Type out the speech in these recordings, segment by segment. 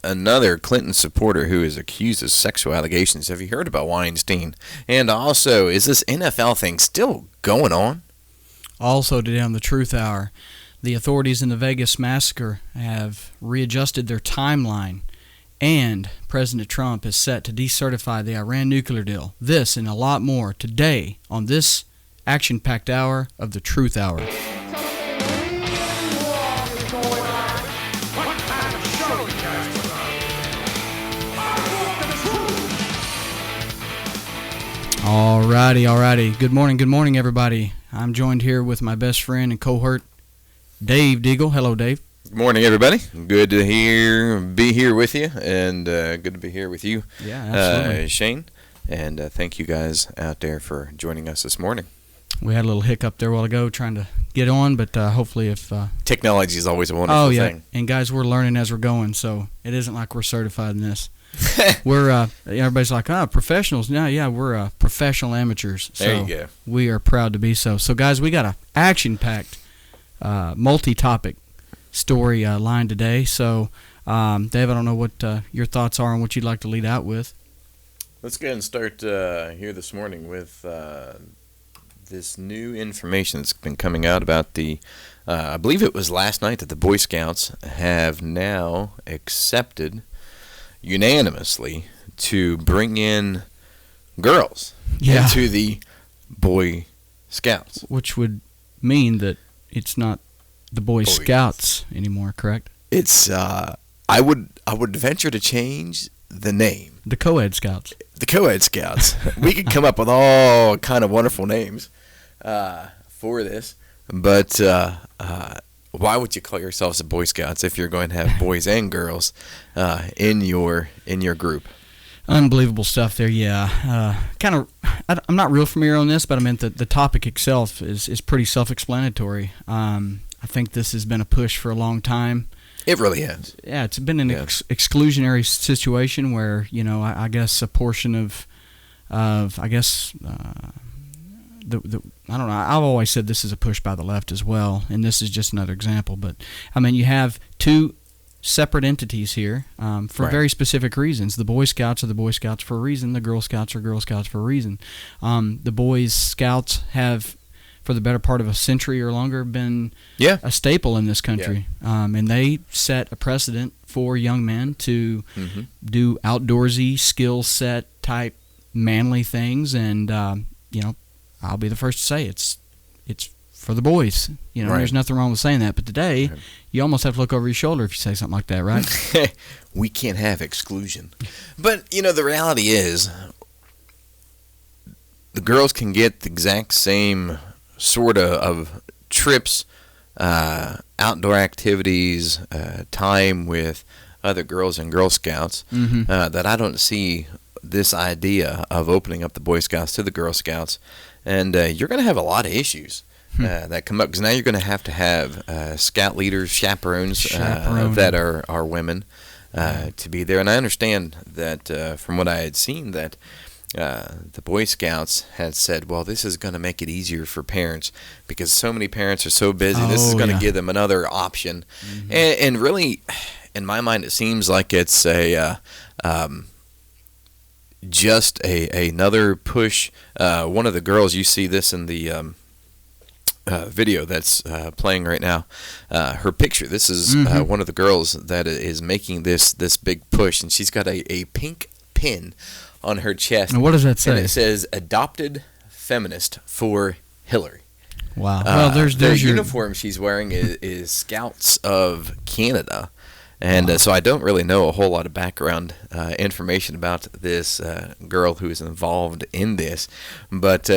another Clinton supporter who is accused of sexual allegations. Have you heard about Weinstein? And also, is this NFL thing still going on? Also today on the Truth Hour, the authorities in the Vegas massacre have readjusted their timeline, and President Trump is set to decertify the Iran nuclear deal. This and a lot more today on this action-packed hour of the Truth Hour. Alrighty. Good morning, everybody. I'm joined here with my best friend and cohort, Dave Deagle. Hello, Dave. Good morning, everybody. Good to be here with you, and good to be here with you, Yeah, absolutely. Shane. And thank you guys out there for joining us this morning. We had a little hiccup there a while ago trying to get on, but hopefully if... Technology is always a wonderful thing. And guys, we're learning as we're going, so it isn't like we're certified in this. We're everybody's like, professionals. No, yeah, we're professional amateurs. So there you go. We are proud to be so. So, guys, we got a action-packed, multi-topic story line today. So, Dave, I don't know what your thoughts are on what you'd like to lead out with. Let's go ahead and start here this morning with this new information that's been coming out about the, I believe it was last night that the Boy Scouts have now accepted unanimously to bring in girls into the Boy Scouts. Which would mean that it's not the Boy Scouts anymore, correct? It's, I would venture to change the name. The Co-Ed Scouts. The Co-Ed Scouts. We could come up with all kind of wonderful names for this, but why would you call yourselves the Boy Scouts if you're going to have boys and girls in your group? Unbelievable stuff there, yeah. I'm not real familiar on this, but I meant that the topic itself is pretty self-explanatory. I think this has been a push for a long time. It really has. Yeah, it's been an exclusionary situation where, I guess a portion of I guess, I don't know. I've always said this is a push by the left as well, and this is just another example. But, I mean, you have two separate entities here for very specific reasons. The Boy Scouts are the Boy Scouts for a reason. The Girl Scouts are Girl Scouts for a reason. The Boy Scouts have, for the better part of a century or longer, been a staple in this country. Yeah. And they set a precedent for young men to do outdoorsy, skill set type manly things. And, I'll be the first to say it's for the boys. There's nothing wrong with saying that. But today, you almost have to look over your shoulder if you say something like that, right? We can't have exclusion. But, the reality is the girls can get the exact same sort of trips, outdoor activities, time with other girls and Girl Scouts that I don't see this idea of opening up the Boy Scouts to the Girl Scouts. And you're going to have a lot of issues that come up, because now you're going to have scout leaders, chaperones that are women to be there. And I understand that from what I had seen that the Boy Scouts had said, well, this is going to make it easier for parents because so many parents are so busy. This is going to give them another option. And really, in my mind, it seems like it's just another push. One of the girls, you see this in the video that's playing right now, her picture. This is one of the girls that is making this big push, and she's got a pink pin on her chest. And what does that say? And it says, "Adopted Feminist for Hillary." Wow. Well, there's the your uniform she's wearing is Scouts of Canada. And so I don't really know a whole lot of background information about this girl who is involved in this. But,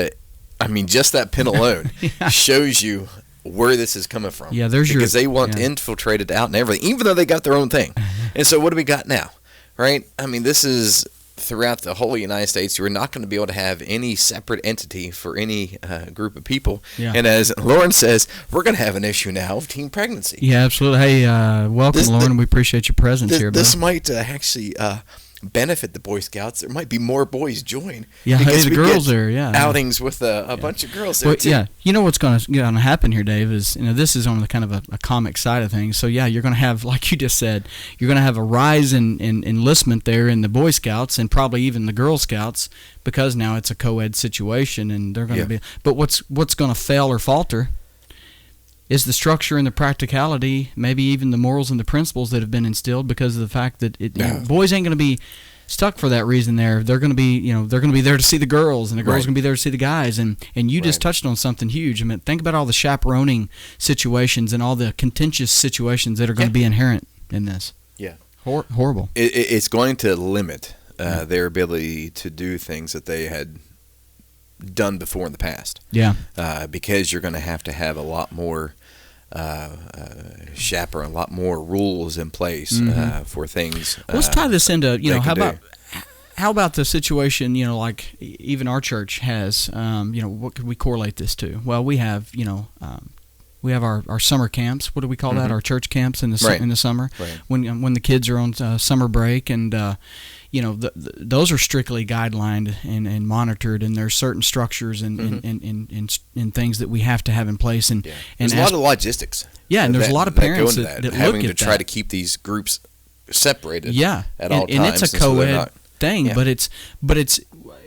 I mean, just that pin alone shows you where this is coming from. Yeah, because they want infiltrated out and everything, even though they got their own thing. And so what do we got now, right? I mean, this is throughout the whole United States. You're not going to be able to have any separate entity for any group of people. Yeah. And as Lauren says, we're going to have an issue now of teen pregnancy. Yeah, absolutely. Hey, welcome, Lauren. We appreciate your presence here. This might actually benefit the Boy Scouts. There might be more boys join. Yeah, because the we girls get there, yeah. outings with a bunch of girls there Well, too. yeah, you know what's going to happen here, Dave, is this is on the kind of a comic side of things. So yeah, you're going to have, like you just said, you're going to have a rise in enlistment there in the Boy Scouts and probably even the Girl Scouts, because now it's a co-ed situation and they're going to be. But what's going to fail or falter is the structure and the practicality, maybe even the morals and the principles that have been instilled, because of the fact that boys ain't going to be stuck for that reason there. They're going to be, they're going to be there to see the girls, and the girls are going to be there to see the guys. And you just touched on something huge. I mean, think about all the chaperoning situations and all the contentious situations that are going to be inherent in this. Yeah. Horrible. It's going to limit their ability to do things that they had done before in the past. Yeah. Because you're going to have a lot more chaperone, a lot more rules in place for things. Let's tie this into, how about the situation, like even our church has, what could we correlate this to? Well, we have, we have our summer camps. What do we call that? Our church camps in the summer, when the kids are on summer break, and those are strictly guidelined and monitored, and there's certain structures and things that we have to have in place. And there's a lot of logistics. Yeah, and there's a lot of parents that having look to at try that. to keep these groups separated. Yeah, at all times. And it's a co-ed thing, Yeah. but it's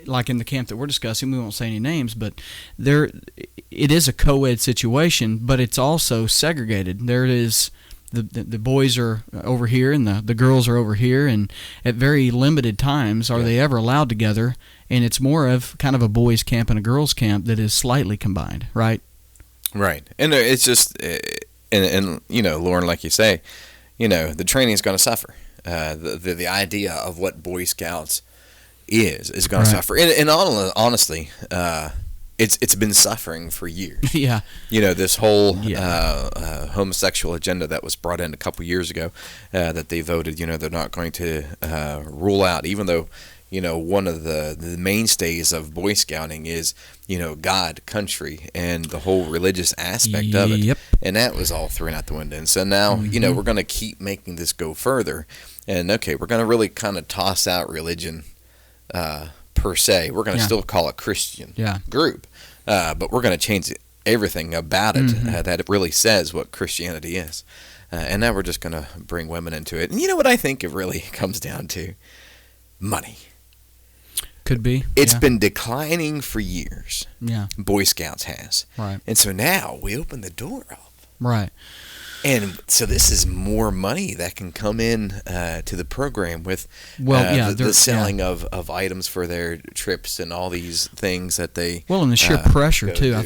like in the camp that we're discussing. We won't say any names, but it is a co-ed situation, but it's also segregated. There is. The boys are over here and the girls are over here, and at very limited times are they ever allowed together, and it's more of kind of a boys camp and a girls camp that is slightly combined, right? Right. And it's just, and Lauren, like you say, the training is going to suffer. The idea of what Boy Scouts is going to suffer. And honestly, it's been suffering for years. Yeah. This whole homosexual agenda that was brought in a couple years ago, that they voted, they're not going to rule out, even though, one of the mainstays of Boy Scouting is, God, country, and the whole religious aspect of it. Yep. And that was all thrown out the window. And so now, we're going to keep making this go further. And, we're going to really kind of toss out religion per se. We're going to still call it Christian group, but we're going to change everything about it that it really says what Christianity is. And now we're just going to bring women into it. And you know what I think it really comes down to? Money. Could be. It's been declining for years. Yeah. Boy Scouts has. Right. And so now we open the door up. Right. And so this is more money that can come in to the program with the selling of items for their trips and all these things that they and the sheer pressure too. I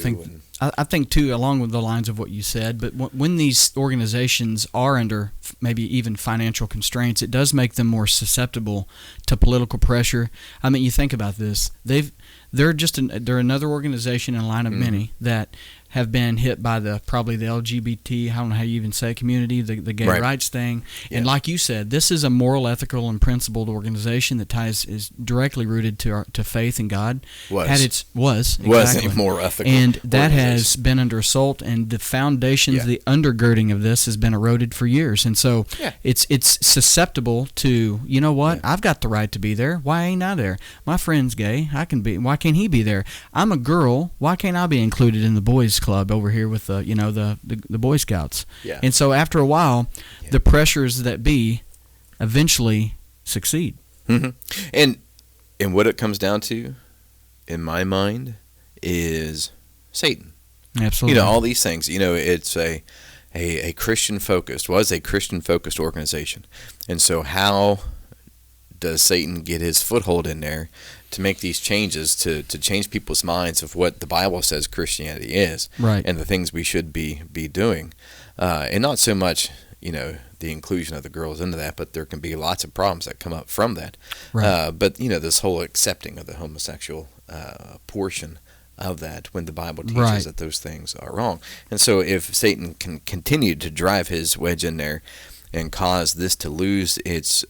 think too, along with the lines of what you said. But when these organizations are under maybe even financial constraints, it does make them more susceptible to political pressure. I mean, you think about this. They're another organization in a line of many that have been hit by probably the LGBT, I don't know how you even say community, the gay rights thing. Yeah. And like you said, this is a moral, ethical, and principled organization that is directly rooted to faith in God. Was more ethical. And that has been under assault, and the foundations, the undergirding of this has been eroded for years. And so it's susceptible to, you know what, I've got the right to be there. Why ain't I there? My friend's gay. Why can't he be there? I'm a girl. Why can't I be included in the boys club over here with the Boy Scouts? Yeah. And so after a while, the pressures that be eventually succeed. Mm-hmm. And what it comes down to, in my mind, is Satan. Absolutely. All these things. It's a Christian-focused organization. And so how does Satan get his foothold in there to make these changes, to change people's minds of what the Bible says Christianity is, and the things we should be doing, and not so much the inclusion of the girls into that, but there can be lots of problems that come up from that. But this whole accepting of the homosexual portion of that, when the Bible teaches that those things are wrong. And so if Satan can continue to drive his wedge in there and cause this to lose its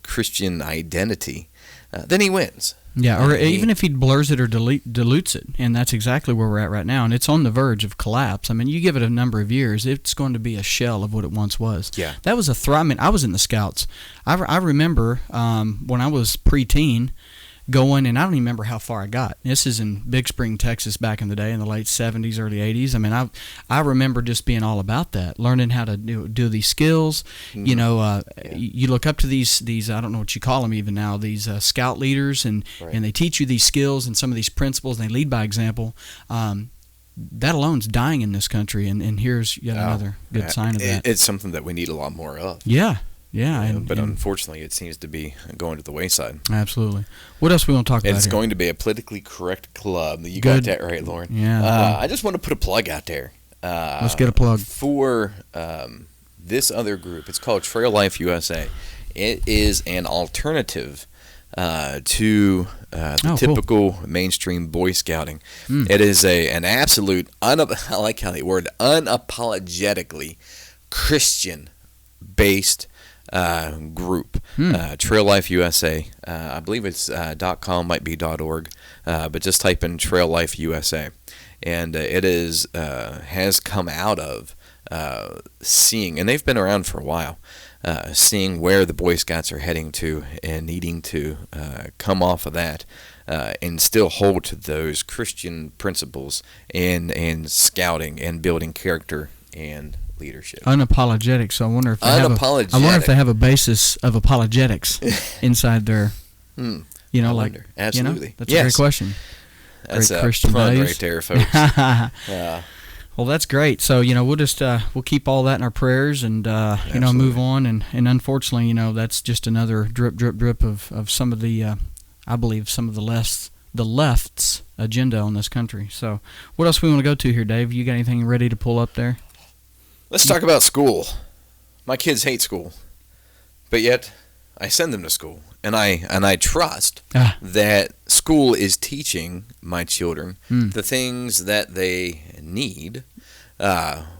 Christian identity, then he wins. Yeah, or even if he blurs it or dilutes it, and that's exactly where we're at right now, and it's on the verge of collapse. I mean, you give it a number of years, it's going to be a shell of what it once was. Yeah. That was a thrill. I mean, I was in the Scouts. I remember when I was preteen going, and I don't even remember how far I got. This is in Big Spring, Texas, back in the day, in the late 70s, early 80s. I mean, I remember just being all about that, learning how to do these skills. You know, you look up to these I don't know what you call them even now, these scout leaders, and they teach you these skills and some of these principles, and they lead by example. That alone's dying in this country, and here's yet another good sign of that. It's something that we need a lot more of. Yeah. Yeah, but unfortunately, it seems to be going to the wayside. Absolutely. What else we want to talk about? It's here? going to be a politically correct club. You Good. got that right, Lauren. Yeah. I just want to put a plug out there. Let's get a plug for this other group. It's called Trail Life USA. It is an alternative to the typical mainstream Boy Scouting. It is an absolute, I like how they word, unapologetically Christian-based group. Trail Life USA. I believe it's .com, might be .org, but just type in Trail Life USA, and it is has come out of seeing, and they've been around for a while, seeing where the Boy Scouts are heading to and needing to come off of that and still hold to those Christian principles in scouting and building character and leadership. Unapologetic. So I wonder if they have a basis of apologetics inside their, you know, like absolutely. You know? That's a great question. That's great a Christian plug values right there, folks. Well, that's great. So we'll just we'll keep all that in our prayers and move on. And unfortunately, that's just another drip of some of the I believe some of the left's agenda on this country. So what else we want to go to here, Dave? You got anything ready to pull up there? Let's talk about school. My kids hate school, but yet I send them to school, and I trust that school is teaching my children the things that they need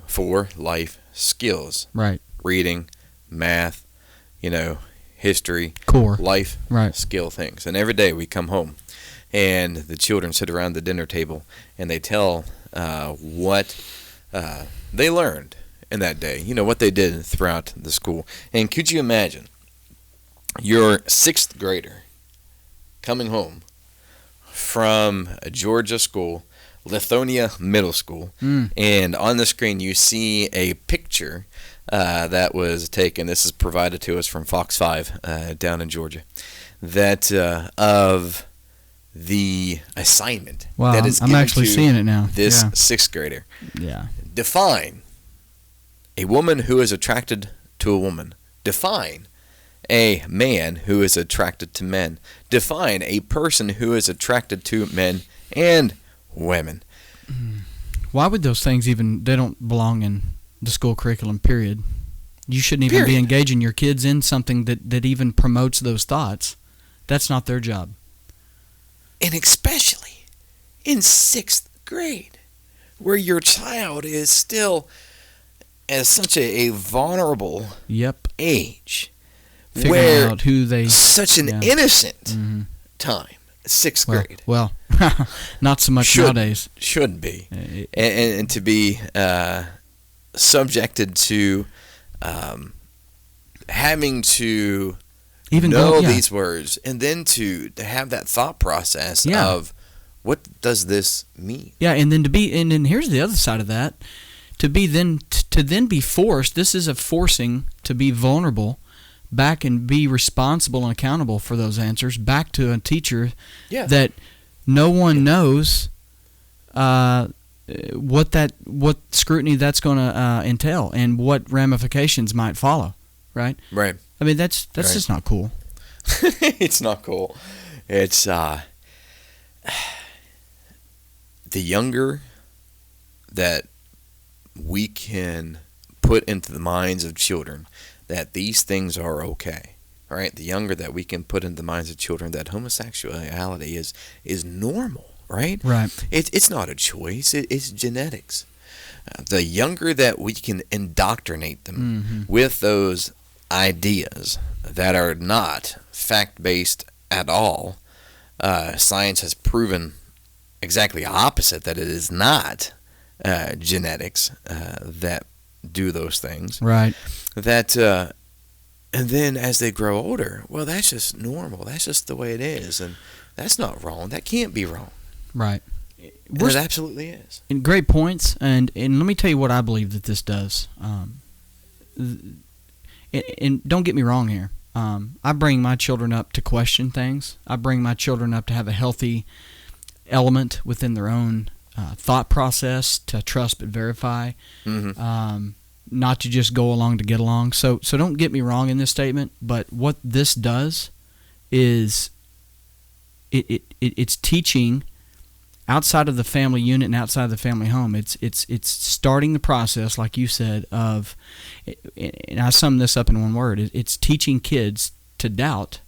for life skills. Right. Reading, math, history, core life skill things. And every day we come home, and the children sit around the dinner table, and they tell what they learned in that day, what they did throughout the school. And could you imagine your 6th grader coming home from a Georgia school, Lithonia Middle School, and on the screen you see a picture that was taken, this is provided to us from Fox 5 down in Georgia, that of the assignment that is I'm given actually to seeing it now. This 6th grader. Yeah. Define a woman who is attracted to a woman. Define a man who is attracted to men. Define a person who is attracted to men and women. Why would those things they don't belong in the school curriculum, period. You shouldn't even be engaging your kids in something that even promotes those thoughts. That's not their job. And especially in 6th grade, where your child is still at such a vulnerable age, figuring out who they such an innocent time, 6th grade. Well, not so much nowadays. Shouldn't be, and to be subjected to having to even know these words, and then to have that thought process of what does this mean? Yeah, and then and then here's the other side of that. To then be forced, this is a forcing to be vulnerable back and be responsible and accountable for those answers back to a teacher that no one knows what scrutiny that's going to entail and what ramifications might follow, right? Right. I mean, that's just not cool. It's not cool. It's the younger that we can put into the minds of children that these things are okay, right? The younger that we can put into the minds of children that homosexuality is normal, right? Right. It's not a choice. It's genetics. The younger that we can indoctrinate them with those ideas that are not fact-based at all. Science has proven exactly opposite, that it is not genetics that do those things. Right. That and then as they grow older, well, that's just normal. That's just the way it is, and that's not wrong. That can't be wrong. Right. And it absolutely is. And great points. And let me tell you what I believe that this does. And don't get me wrong here. I bring my children up to question things. I bring my children up to have a healthy element within their own thought process, to trust but verify, not to just go along to get along. So don't get me wrong in this statement, but what this does is it's teaching outside of the family unit and outside of the family home. It's starting the process, like you said, of, and I sum this up in one word, it's teaching kids to doubt,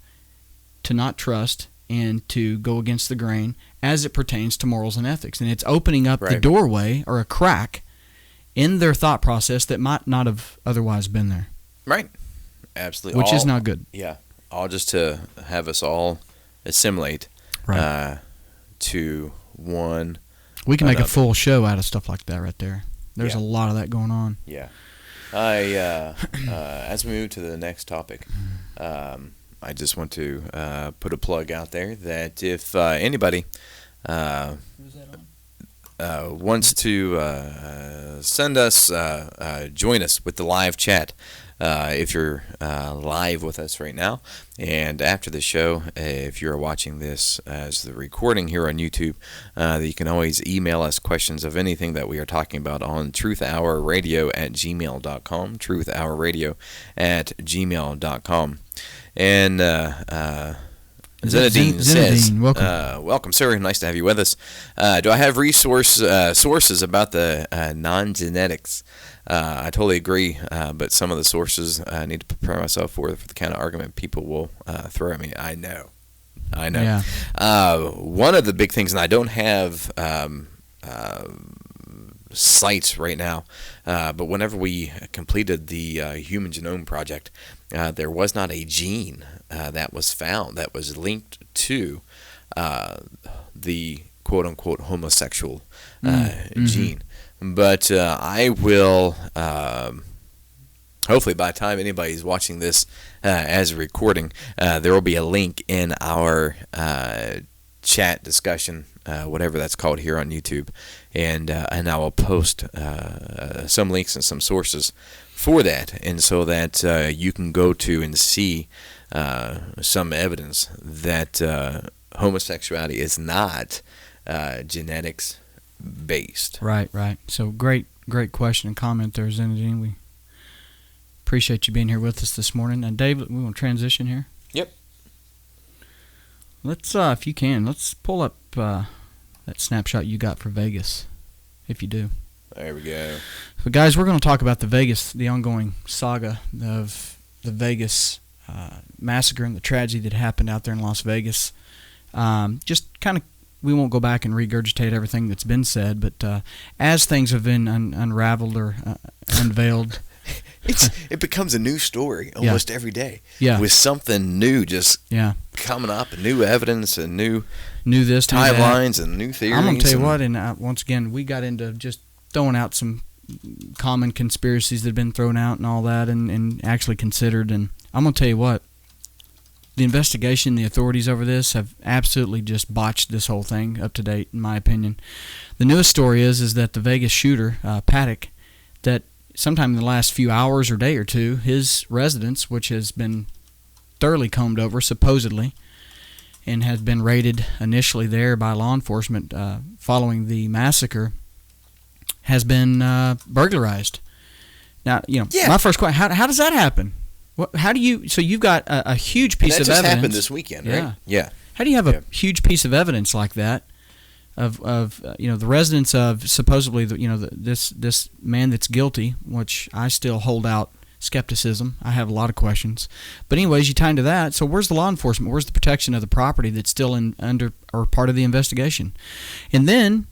to not trust, and to go against the grain as it pertains to morals and ethics. And it's opening up the doorway or a crack in their thought process that might not have otherwise been there. Right. Absolutely. Which is not good. Yeah. All just to have us all assimilate to one. We can make a full show out of stuff like that right there. There's a lot of that going on. Yeah. As we move to the next topic, I just want to put a plug out there that if anybody wants to send us, join us with the live chat. If you're live with us right now, and after the show, if you're watching this as the recording here on YouTube, you can always email us questions of anything that we are talking about on truthhourradio@gmail.com, truthhourradio@gmail.com. And Zenadine says, welcome, sir. Nice to have you with us. Do I have sources about the non-genetics? I totally agree, but some of the sources I need to prepare myself for the kind of argument people will throw at me. I know. Yeah. One of the big things, and I don't have sites right now, but whenever we completed the Human Genome Project, there was not a gene that was found that was linked to the quote-unquote homosexual gene. But I will, hopefully by the time anybody's watching this as a recording, there will be a link in our chat discussion, whatever that's called here on YouTube, and I will post some links and some sources for that, and so that you can go to and see some evidence that homosexuality is not genetics based. Right. So great question and comment there, Zenadine. We appreciate you being here with us this morning. And Dave, we want to transition here. Yep. Let's, if you can, let's pull up that snapshot you got for Vegas, if you do. There we go. So, guys, we're going to talk about the ongoing saga of the Vegas massacre and the tragedy that happened out there in Las Vegas. Just kind of, we won't go back and regurgitate everything that's been said, but as things have been unraveled or unveiled, it becomes a new story almost every day. Yeah. With something new just coming up, and new evidence and new this timelines and new theories. I'm going to tell you what, and once again, we got into just throwing out some common conspiracies that have been thrown out and all that and actually considered. And I'm going to tell you what, the investigation, the authorities over this have absolutely just botched this whole thing up to date, in my opinion. The newest story is that the Vegas shooter, Paddock, that sometime in the last few hours or day or two, his residence, which has been thoroughly combed over, supposedly, and has been raided initially there by law enforcement following the massacre, has been burglarized. Now, my first question, how does that happen? How do you? So you've got a huge piece of evidence. That just happened this weekend, right? Yeah. How do you have a huge piece of evidence like that of the residence of supposedly this man that's guilty, which I still hold out skepticism. I have a lot of questions. But anyways, you tie into that. So where's the law enforcement? Where's the protection of the property that's still under or part of the investigation? And then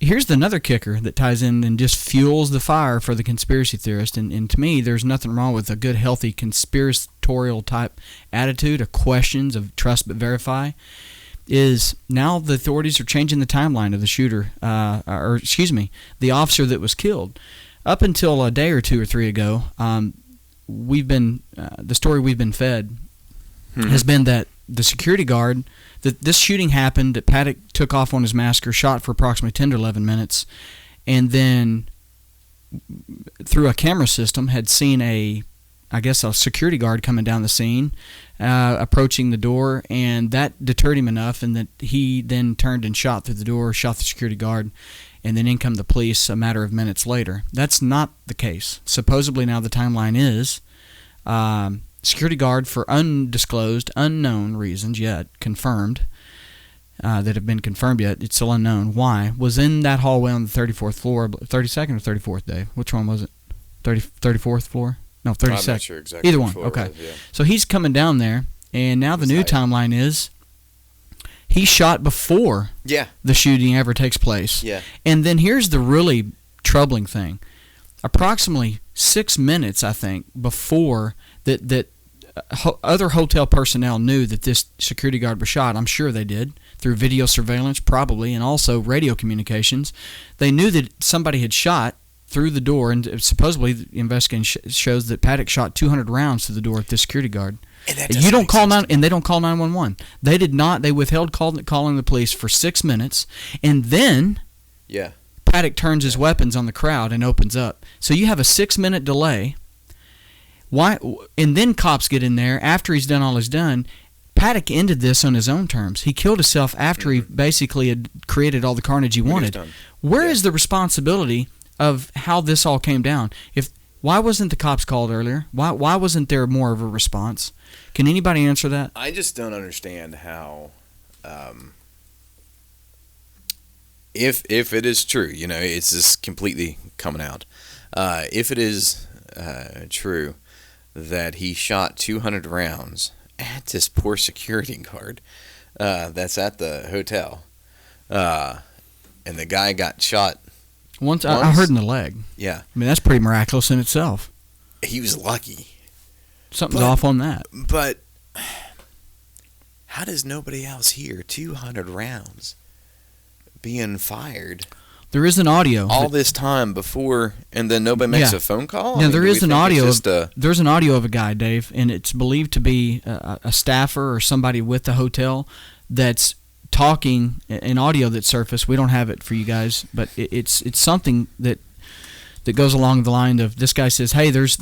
here's another kicker that ties in and just fuels the fire for the conspiracy theorist. And to me, there's nothing wrong with a good, healthy, conspiratorial type attitude, of questions, of trust but verify. Is now the authorities are changing the timeline of the shooter, the officer that was killed. Up until a day or two or three ago, the story we've been fed has been that the security guard, that this shooting happened, that Paddock took off on his masker, shot for approximately 10 to 11 minutes, and then through a camera system had seen a security guard coming down the scene, approaching the door, and that deterred him enough, and that he then turned and shot through the door, shot the security guard, and then in come the police a matter of minutes later. That's not the case. Supposedly now the timeline is security guard, for undisclosed, unknown reasons yet, confirmed, that have been confirmed yet, it's still unknown why, was in that hallway on the 34th floor, 32nd or 34th, Dave? Which one was it? 34th floor? No, 32nd. I'm not sure exactly. Either one, okay. Was, yeah. So he's coming down there, and now the new timeline is he shot before the shooting ever takes place. Yeah. And then here's the really troubling thing. Approximately 6 minutes, I think, before that other hotel personnel knew that this security guard was shot. I'm sure they did, through video surveillance probably, and also radio communications. They knew that somebody had shot through the door, and supposedly the investigation shows that Paddock shot 200 rounds through the door at this security guard. And you don't call and they don't call 911. They did not. They withheld calling the police for 6 minutes, and then Paddock turns his weapons on the crowd and opens up. So you have a 6-minute delay. Why? And then cops get in there after he's done all he's done. Paddock ended this on his own terms. He killed himself after he basically had created all the carnage he wanted. Where is the responsibility of how this all came down? Why wasn't the cops called earlier? Why wasn't there more of a response? Can anybody answer that? I just don't understand how, if it is true, it's just completely coming out. If it is true that he shot 200 rounds at this poor security guard that's at the hotel, and the guy got shot once. I heard in the leg. Yeah. I mean, that's pretty miraculous in itself. He was lucky. Something's off on that. But how does nobody else hear 200 rounds being fired? There is an audio. All this time before, and then nobody makes a phone call? Yeah, there is an audio. There's an audio of a guy, Dave, and it's believed to be a staffer or somebody with the hotel that's talking, an audio that surfaced. We don't have it for you guys, but it's something that goes along the line of, this guy says, "Hey, there's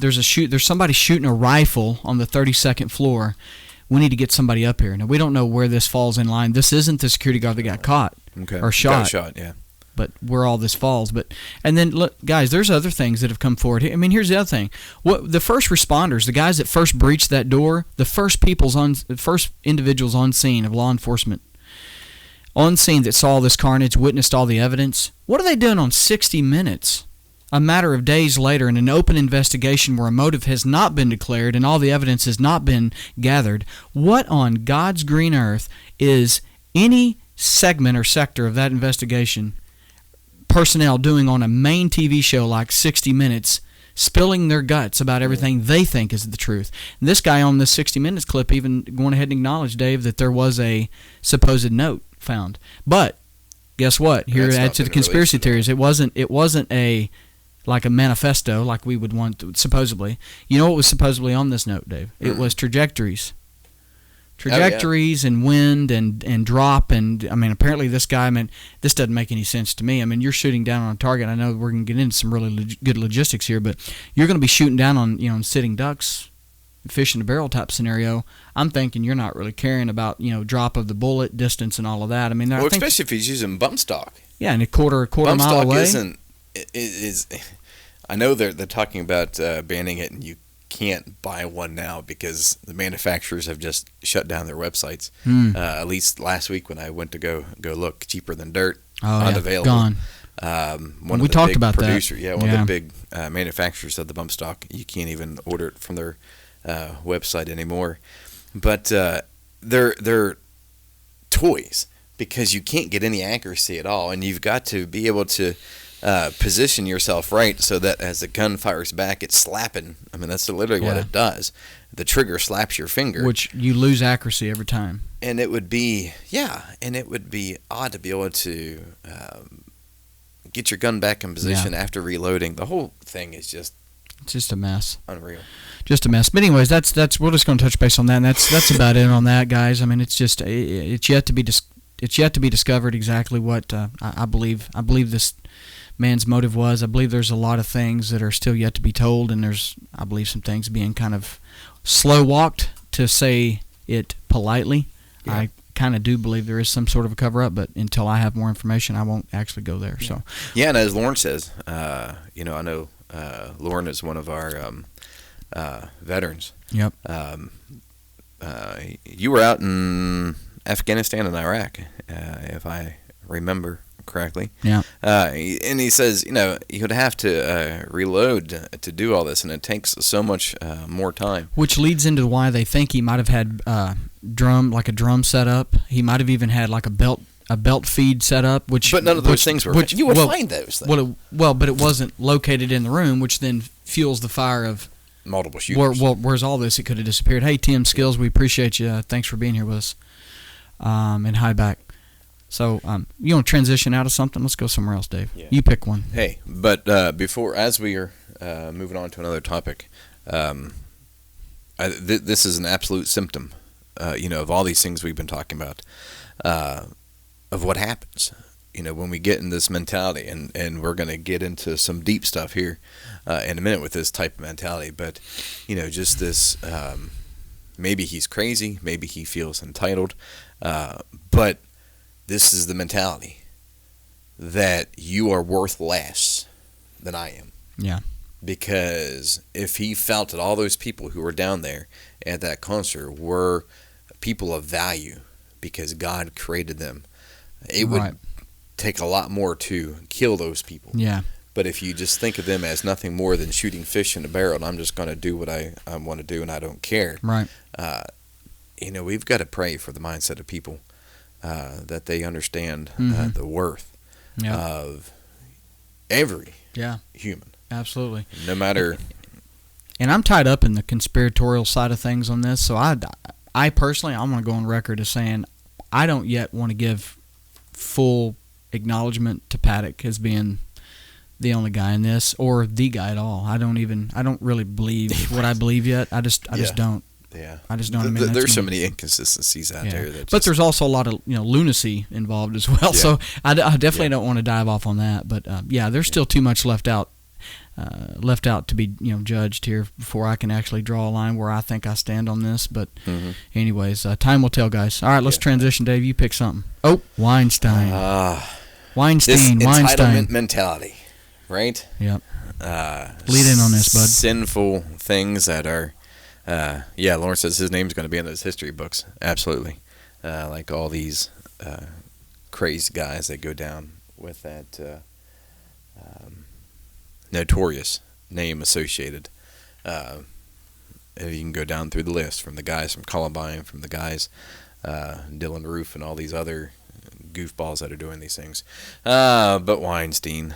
somebody shooting a rifle on the 32nd floor. We need to get somebody up here." Now, we don't know where this falls in line. This isn't the security guard that got caught or shot. Got shot, yeah. But where all this falls. And then, look, guys, there's other things that have come forward. I mean, here's the other thing. The first responders, the guys that first breached that door, the first individuals on scene of law enforcement, on scene that saw this carnage, witnessed all the evidence, what are they doing on 60 Minutes? A matter of days later, in an open investigation where a motive has not been declared and all the evidence has not been gathered. What on God's green earth is any segment or sector of that investigation personnel doing on a main TV show like 60 Minutes, spilling their guts about everything they think is the truth? And this guy on this 60 Minutes clip even went ahead and acknowledged, Dave, that there was a supposed note found. But guess what? Here, add to the conspiracy theories, it wasn't like a manifesto like we would want to, supposedly. You know what was supposedly on this note, Dave? It was trajectories. And wind and drop, and I mean, apparently this guy, this doesn't make any sense to me. I mean, you're shooting down on a target. I know we're going to get into some really good logistics here, but you're going to be shooting down on sitting ducks, fish in a barrel type scenario. I'm thinking you're not really caring about drop of the bullet, distance, and all of that. I mean, especially if he's using bump stock. Yeah, and a quarter mile away. I know they're talking about banning it, and you can't buy one now because the manufacturers have just shut down their websites. At least last week when I went to go look, cheaper than dirt, unavailable. Gone. We talked about that. Yeah, one of the big manufacturers of the bump stock, you can't even order it from their website anymore. But they're toys. because you can't get any accuracy at all, and you've got to be able to position yourself right so that as the gun fires back, it's slapping. I mean, that's literally what it does. The trigger slaps your finger, which you lose accuracy every time. And it would be odd to be able to get your gun back in position after reloading. The whole thing is just a mess. Unreal. Just a mess. But anyways, that's we're just going to touch base on that. And that's about it on that, guys. I mean, it's yet to be discovered exactly what I believe this man's motive was. I believe there's a lot of things that are still yet to be told, and there's, I believe, some things being kind of slow walked, to say it politely. Yeah. I kind of do believe there is some sort of a cover up, but until I have more information, I won't actually go there. So and as Lauren says, I know Lauren is one of our veterans. Yep. You were out in Afghanistan and Iraq, if I remember correctly. Yeah. And he says, you would have to reload to do all this, and it takes so much more time. Which leads into why they think he might have had a drum set up. He might have even had like a belt feed set up. But none of those things were. You would find those things. But it wasn't located in the room, which then fuels the fire of multiple shooters. Where's all this? It could have disappeared. Hey, Tim Skills, we appreciate you. Thanks for being here with us. And hi back. So, you want to transition out of something? Let's go somewhere else, Dave. Yeah. You pick one. Hey, but as we are moving on to another topic, this is an absolute symptom, of all these things we've been talking about, of what happens, when we get in this mentality, and we're going to get into some deep stuff here in a minute with this type of mentality, but, just this, maybe he's crazy, maybe he feels entitled, but this is the mentality that you are worth less than I am. Yeah. Because if he felt that all those people who were down there at that concert were people of value because God created them, it would take a lot more to kill those people. Yeah. But if you just think of them as nothing more than shooting fish in a barrel, and I'm just going to do what I want to do and I don't care. Right. We've got to pray for the mindset of people. That they understand the worth of every human. Absolutely. No matter. And I'm tied up in the conspiratorial side of things on this, so I personally, I'm going to go on record as saying I don't yet want to give full acknowledgement to Paddock as being the only guy in this, or the guy at all. I don't really believe what I believe yet. I just don't. Yeah, I just don't. There's so many inconsistencies out there. But there's also a lot of lunacy involved as well. Yeah. So I definitely don't want to dive off on that. But there's still too much left out to be judged here before I can actually draw a line where I think I stand on this. But anyways, time will tell, guys. All right, let's transition. Dave, you pick something. Oh, Weinstein. Weinstein. This entitlement mentality, right? Yep. Lead in on this, bud. Sinful things that are. Lauren says his name's going to be in those history books. Absolutely. Like all these crazy guys that go down with that notorious name associated. You can go down through the list, from the guys from Columbine, from the guys Dylan Roof, and all these other goofballs that are doing these things. But Weinstein.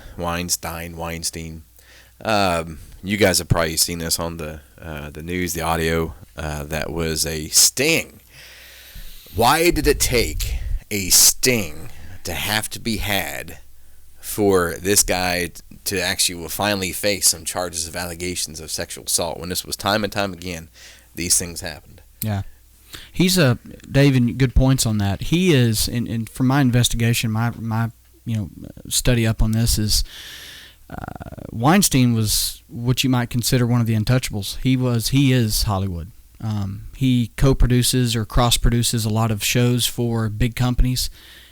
You guys have probably seen this on the news, the audio. That was a sting. Why did it take a sting to have to be had for this guy to actually finally face some charges of allegations of sexual assault, when this was time and time again these things happened? Yeah. He's Dave, and good points on that. He is, and from my investigation, my study up on this is, Weinstein was what you might consider one of the untouchables. He is Hollywood. He co-produces or cross-produces a lot of shows for big companies.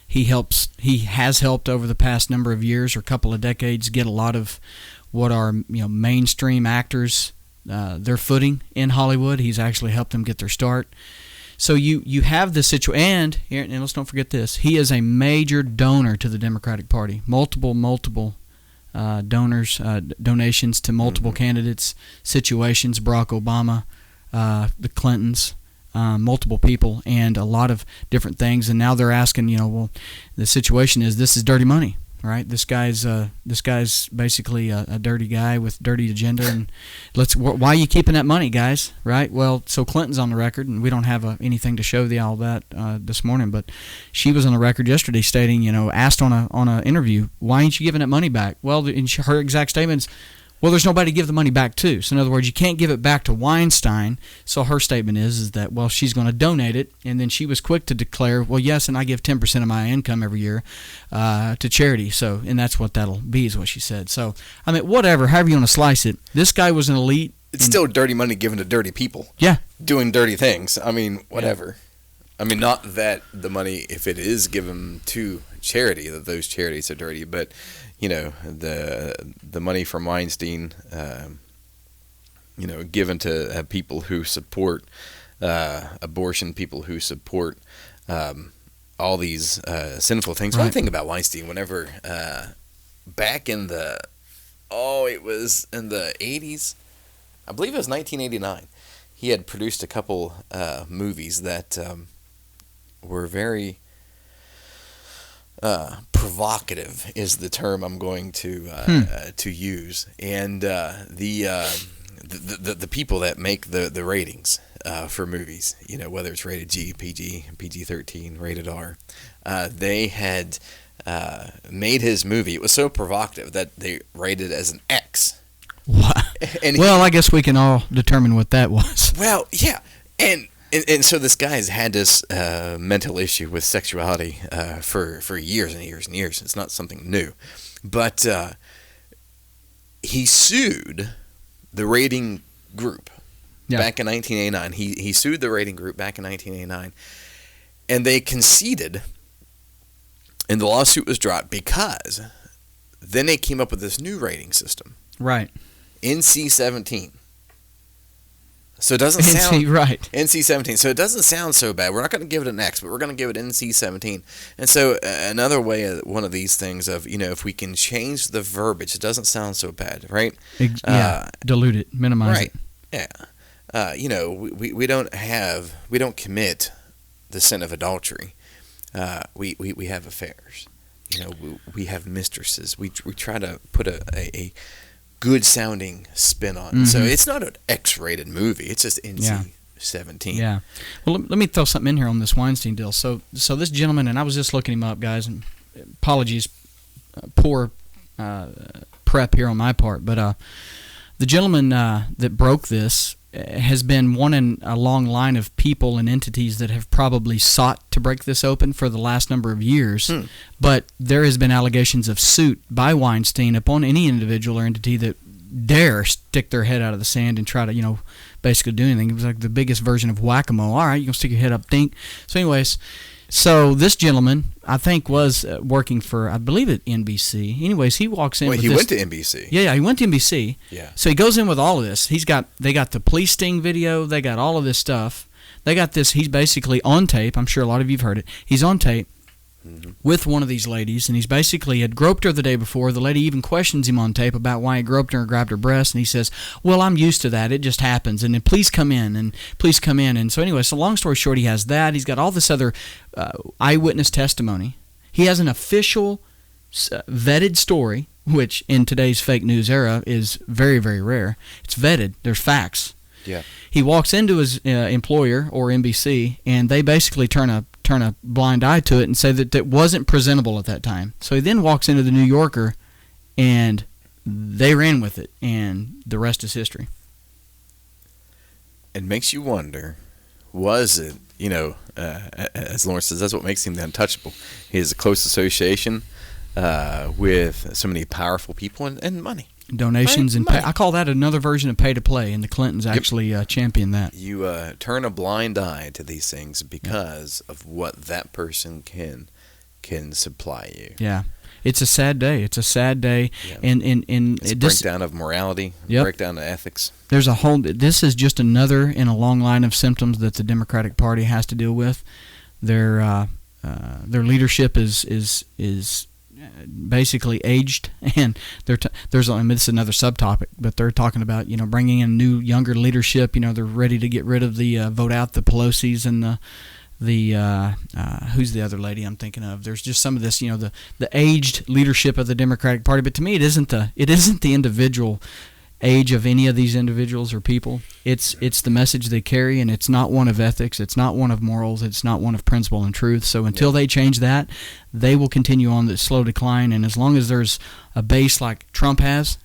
He has helped over the past number of years or couple of decades get a lot of what are mainstream actors their footing in Hollywood. He's actually helped them get their start. So you have this situation, and let's don't forget this. He is a major donor to the Democratic Party. Multiple donations to multiple candidates, situations, Barack Obama, the Clintons, multiple people and a lot of different things. And now they're asking, well, the situation is this is dirty money, right? This guy's basically a dirty guy with dirty agenda, and why are you keeping that money, guys? Right? Well, so Clinton's on the record, and we don't have anything to show all that this morning, but she was on the record yesterday stating, asked on a interview, why ain't you giving that money back? Well, her exact statement is, well, there's nobody to give the money back to. So in other words, you can't give it back to Weinstein. So her statement is that, well, she's going to donate it. And then she was quick to declare, well, yes, and I give 10% of my income every year to charity. So, and that's what that'll be, is what she said. So, I mean, whatever, however you want to slice it, this guy was an elite. It's still dirty money given to dirty people. Yeah. Doing dirty things. I mean, whatever. Yeah. I mean, not that the money, if it is given to charity, that those charities are dirty, but the money from Weinstein, given to people who support abortion, people who support all these sinful things. Right. One thing about Weinstein, whenever back in it was in the 80s, I believe it was 1989, he had produced a couple movies that were very provocative is the term I'm going to use, and the people that make the ratings for movies, whether it's rated G, PG, PG-13, rated R, they had made his movie. It was so provocative that they rated it as an X. Wow. Well, I guess we can all determine what that was. Well, yeah, and so this guy's had this mental issue with sexuality for years and years and years. It's not something new. But he sued the rating group back in 1989. He sued the rating group back in 1989. And they conceded, and the lawsuit was dropped because then they came up with this new rating system. Right. NC-17. So it doesn't sound right. NC-17. So it doesn't sound so bad. We're not going to give it an X, but we're going to give it NC-17. And so another way, one of these things of if we can change the verbiage, it doesn't sound so bad, right? Dilute it, minimize right. it. Yeah. We don't commit the sin of adultery. We have affairs. We have mistresses. We try to put a good sounding spin on it. Mm-hmm. So it's not an X-rated movie. It's just NC-17. Yeah. Well, let me throw something in here on this Weinstein deal. So this gentleman, and I was just looking him up, guys, and apologies, poor prep here on my part, but the gentleman that broke this has been one in a long line of people and entities that have probably sought to break this open for the last number of years. But there has been allegations of suit by Weinstein upon any individual or entity that dare stick their head out of the sand and try to, basically do anything. It was like the biggest version of whack-a-mole. All right, you're going to stick your head up, dink. So anyways, this gentleman, I think, was working for, I believe, at NBC. Anyways, he walks in with he went to NBC. Yeah, he went to NBC. Yeah. So he goes in with all of this. They got the police sting video. They got all of this stuff. They got this. He's basically on tape. I'm sure a lot of you have heard it. He's on tape with one of these ladies, and he's basically had groped her the day before. The lady even questions him on tape about why he groped her and grabbed her breast, and he says, well, I'm used to that. It just happens, and then please come in. And so anyway, so long story short, he has that. He's got all this other eyewitness testimony. He has an official vetted story, which in today's fake news era is very, very rare. It's vetted. There's facts. Yeah. He walks into his employer or NBC, and they basically turn a blind eye to it and say that it wasn't presentable at that time. So he then walks into the New Yorker, and they ran with it, and the rest is history. It makes you wonder, was it, as Lawrence says, that's what makes him the untouchable. He has a close association with so many powerful people and money. Donations and pay. I call that another version of pay to play, and the Clintons actually champion that. You turn a blind eye to these things because of what that person can supply you. Yeah, it's a sad day. It's a sad day, and it's a breakdown of morality, breakdown of ethics. There's a whole. This is just another in a long line of symptoms that the Democratic Party has to deal with. Their leadership is basically aged, and there's I mean, this is another subtopic, but they're talking about bringing in new younger leadership. They're ready to get rid of the vote out the Pelosi's and the who's the other lady I'm thinking of. There's just some of this, the aged leadership of the Democratic Party. But to me, it isn't the individual age of any of these individuals or people. It's the message they carry, and it's not one of ethics. It's not one of morals. It's not one of principle and truth. So until they change that, they will continue on the slow decline. And as long as there's a base like Trump has,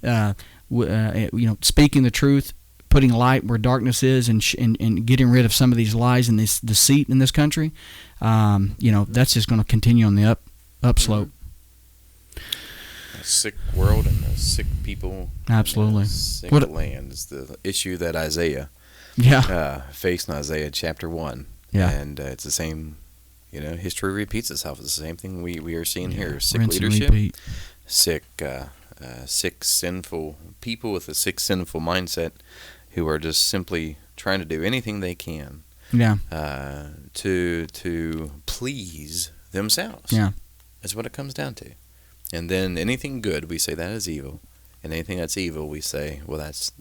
speaking the truth, putting light where darkness is, and getting rid of some of these lies and this deceit in this country, that's just going to continue on the upslope. A sick world and a sick people. Absolutely. Sick land is the issue that Isaiah faced in Isaiah chapter 1. Yeah. And it's the same, history repeats itself. It's the same thing we are seeing here. Sick Rinse and leadership, repeat. sick, sinful people with a sick, sinful mindset who are just simply trying to do anything they can to please themselves. Yeah. That's what it comes down to. And then anything good, we say that is evil. And anything that's evil, we say, well, that's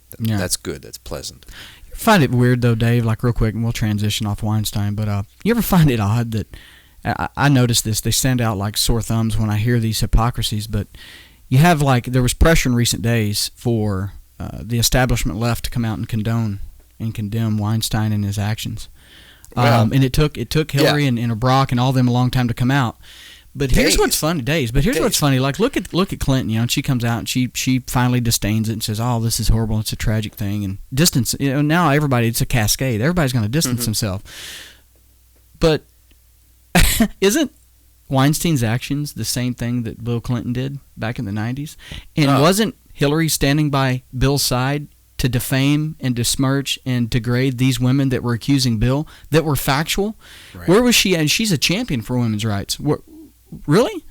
good, that's pleasant. You find it weird, though, Dave, like real quick, and we'll transition off Weinstein, but you ever find it odd that, I noticed this, they stand out like sore thumbs when I hear these hypocrisies, but you have there was pressure in recent days for the establishment left to come out and condone and condemn Weinstein and his actions. And it took Hillary and Brock and all them a long time to come out. But here's what's funny, what's funny. Like look at Clinton, and she comes out and she finally disdains it and says, "Oh, this is horrible. It's a tragic thing." And distance. Now it's a cascade. Everybody's going to distance himself. But isn't Weinstein's actions the same thing that Bill Clinton did back in the 90s? And wasn't Hillary standing by Bill's side to defame and besmirch and degrade these women that were accusing Bill that were factual? Right. Where was she? And she's a champion for women's rights. Really?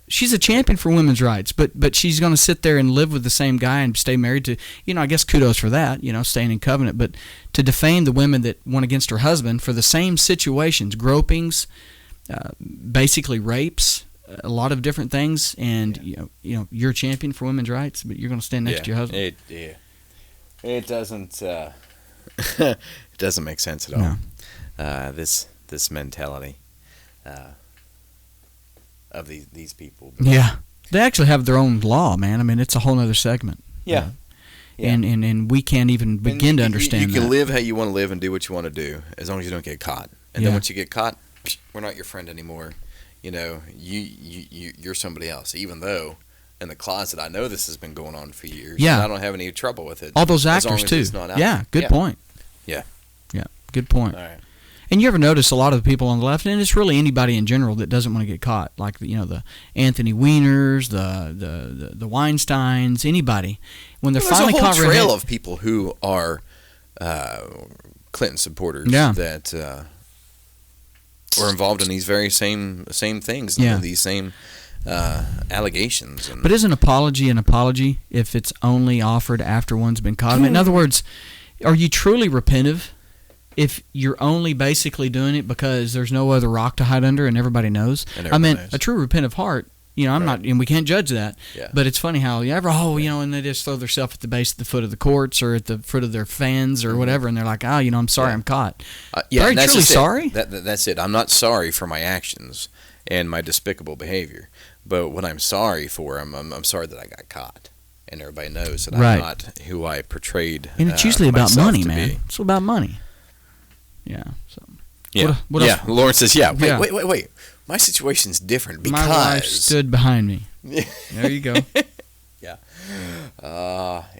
She's a champion for women's rights, but she's going to sit there and live with the same guy and stay married to, I guess kudos for that, staying in covenant, but to defame the women that went against her husband for the same situations, gropings, basically rapes, a lot of different things, and you're a champion for women's rights, but you're going to stand next to your husband. It doesn't it doesn't make sense at all. No. This mentality of these people. Yeah, they actually have their own law, man. I mean, it's a whole other segment. Yeah. And we can't even begin to understand that. You can live how you want to live and do what you want to do, as long as you don't get caught. And then once you get caught, we're not your friend anymore. You're somebody else. Even though in the closet, I know this has been going on for years. Yeah. And I don't have any trouble with it. All those actors too. Good point. Yeah. Yeah, good point. All right. And you ever notice a lot of the people on the left, and it's really anybody in general that doesn't want to get caught, like the Anthony Weiners, the Weinsteins, anybody, when they're finally caught. There's a whole trail of people who are Clinton supporters that were involved in these very same things, and these same allegations. But isn't apology an apology if it's only offered after one's been caught? I mean, in other words, are you truly repentive if you're only basically doing it because there's no other rock to hide under and everybody knows? Knows. A true repentant heart, I'm not, and we can't judge that. Yeah. But it's funny how and they just throw themselves at the foot of the courts or at the foot of their fans or whatever, and they're like, I'm sorry, I'm caught. Are you truly sorry? That's it. I'm not sorry for my actions and my despicable behavior, but what I'm sorry for, I'm sorry that I got caught. And everybody knows that I'm not who I portrayed. And it's usually about money, man. It's about money. Yeah. So. Yeah. What else? Lawrence says, wait. My situation's different because my wife stood behind me. There you go. Yeah.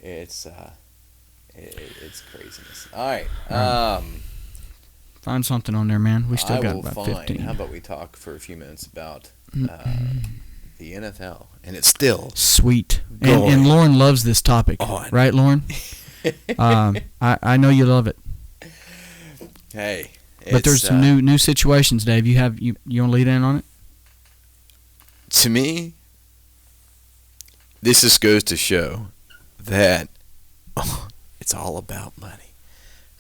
It's craziness. All right. Find something on there, man. We still got about 15. How about we talk for a few minutes about the NFL, and it's still sweet. And Lauren loves this topic, right, Lauren? I know you love it. Hey, but there's some new situations, Dave. You want to lead in on it? To me, this just goes to show that it's all about money,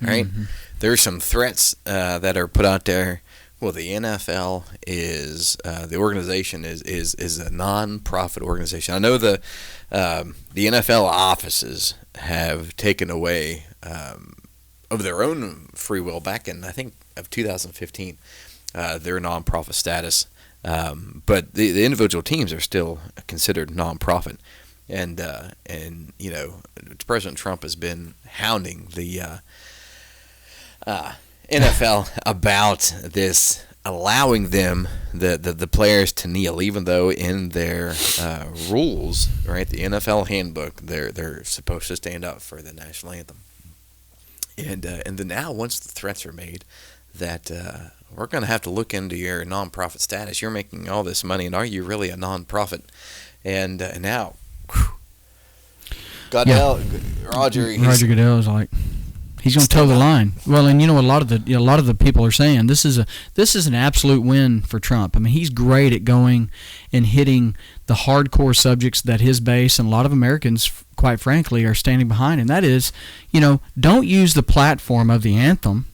right? Mm-hmm. There are some threats that are put out there Well, the NFL is the organization is a non-profit organization. I know the NFL offices have taken away of their own free will back in, I think, of 2015 their non-profit status, but the individual teams are still considered non-profit, and President Trump has been hounding the NFL about this, allowing them the players to kneel, even though in their rules, right, the NFL handbook, they're supposed to stand up for the national anthem. And then now, once the threats are made that we're going to have to look into your nonprofit status, you're making all this money, and are you really a nonprofit? And now, Goodell, Roger Goodell is like, he's going to toe the line. Well, and a lot of the people are saying this is an absolute win for Trump. I mean, he's great at going and hitting the hardcore subjects that his base and a lot of Americans, quite frankly, are standing behind. And that is, don't use the platform of the anthem.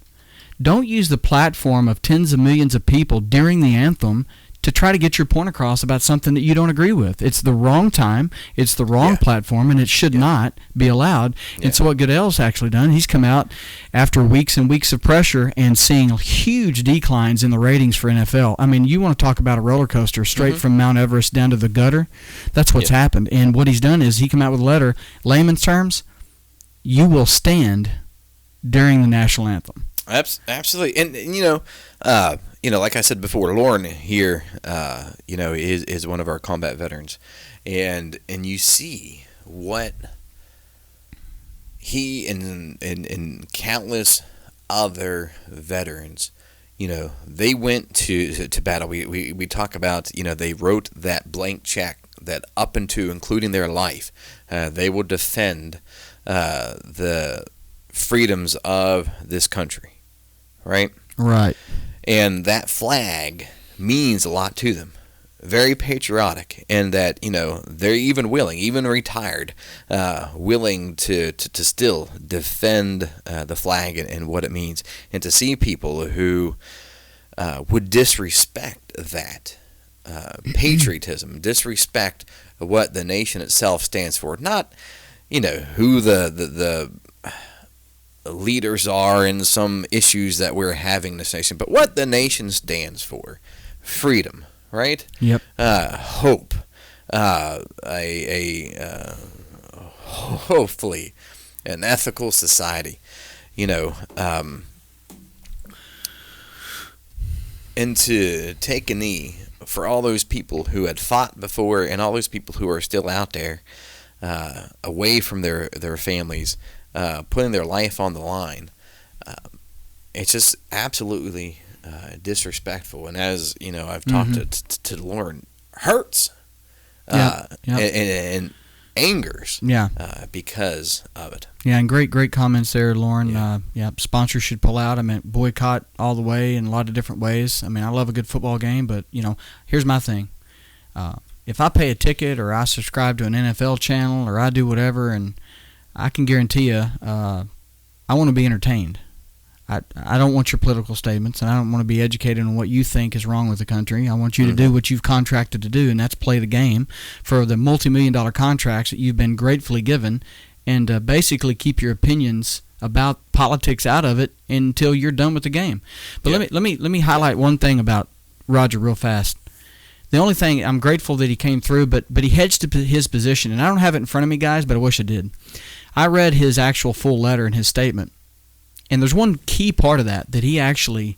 Don't use the platform of tens of millions of people during the anthem to try to get your point across about something that you don't agree with. It's the wrong time, it's the wrong platform, and it should not be allowed. And so what Goodell's actually done, he's come out after weeks and weeks of pressure and seeing huge declines in the ratings for NFL. I mean, you want to talk about a roller coaster straight from Mount Everest down to the gutter? That's what's happened. And what he's done is he come out with a letter, layman's terms, you will stand during the national anthem. Absolutely. And like I said before, Lauren here, is one of our combat veterans, and you see what he and countless other veterans, they went to battle. We talk about, they wrote that blank check that up into including their life, they will defend the freedoms of this country, right? Right. And that flag means a lot to them. Very patriotic, and that they're even willing, even retired, willing to still defend the flag and what it means, and to see people who would disrespect that patriotism, disrespect what the nation itself stands for, not who the leaders are in some issues that we're having in this nation, but what the nation stands for. Freedom, right? Yep. Hope. Hopefully an ethical society. And to take a knee for all those people who had fought before and all those people who are still out there away from their families, putting their life on the line, it's just absolutely disrespectful. And as I've talked to Lauren, hurts and angers because of it. Yeah, and great comments there, Lauren. Sponsors should pull out. I mean, boycott all the way in a lot of different ways. I mean, I love a good football game, but here's my thing. If I pay a ticket or I subscribe to an NFL channel or I do whatever, and I can guarantee you, I want to be entertained. I don't want your political statements, and I don't want to be educated on what you think is wrong with the country. I want you to do what you've contracted to do, and that's play the game for the multi-million-dollar contracts that you've been gratefully given, and basically keep your opinions about politics out of it until you're done with the game. But let me highlight one thing about Roger real fast. The only thing, I'm grateful that he came through, but he hedged his position, and I don't have it in front of me, guys, but I wish I did. I read his actual full letter and his statement, and there's one key part of that he actually,